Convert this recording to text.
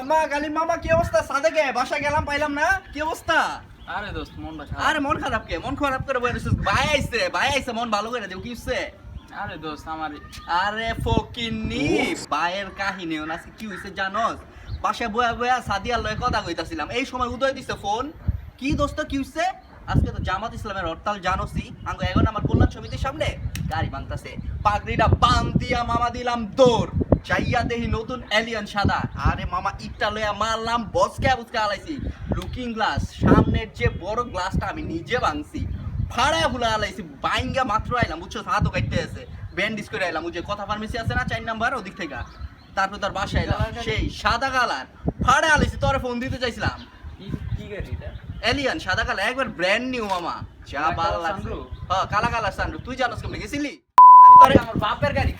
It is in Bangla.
মামা গালিব মামা কি অবস্থা? সাদেকে বাসা গেলাম পাইলাম না, কি অবস্থা? আরে দোস্ত মন খারাপ। আরে মন খারাপ কে? মন খারাপ করে বই রইছিস? ভাই আইছে মন ভালো করে দেও, কি হইছে? আরে দোস্ত আমার আরে ফকিন্নি ভাইয়ের কাহিনীও না, কি হইছে জানোস? বাসায় বয়া বয়া সাদিয়ার লয়ে কথা কইতাছিলাম, এই সময় উদয় দিছে ফোন। কি দোস্ত কি হইছে? আজকে তো জামাত ইসলামের হরতাল জানোসই, আঙ্গ এখন আমার কল্যাণ সমিতির সামনে গাড়ি বাংতাছে, পাগড়িটা বান দিয়া মামা দিলাম দৌড়, চাইয়া দেহি নতুন এলিয়ান সাদা। আরে মামা ইটটা লইয়া মারলাম, বসকে বুঝকে আলাইছি। লুকিং গ্লাস সামনের যে বড় গ্লাসটা আমি নিজে ভাঙছি, ফাড়া ফুলা আলাইছি, বাইঙ্গা মাত্র আইলাম বুঝছো, হাতও কাটতে আছে, ব্যান্ডিজ করে আইলাম। ওই যে কথা ফার্মেসি আছে না 4 নাম্বার, ওদিক থেকে। তারপর তার বাসায় এলাম, সেই সাদা কালার ফাড়া আলাইছি। তোরে ফোন দিতে চাইছিলাম, কি গাড়ি এটা? এলিয়ান সাদা কালার, একবার ব্র্যান্ড নিউ মামা, যা কালা ভালো কালার লাগছে। sunroof? হ্যাঁ কালা কালার সানরুফ। তুই জানোস কেমনে গেছিলি? আরে আমার বাপের গাড়ি।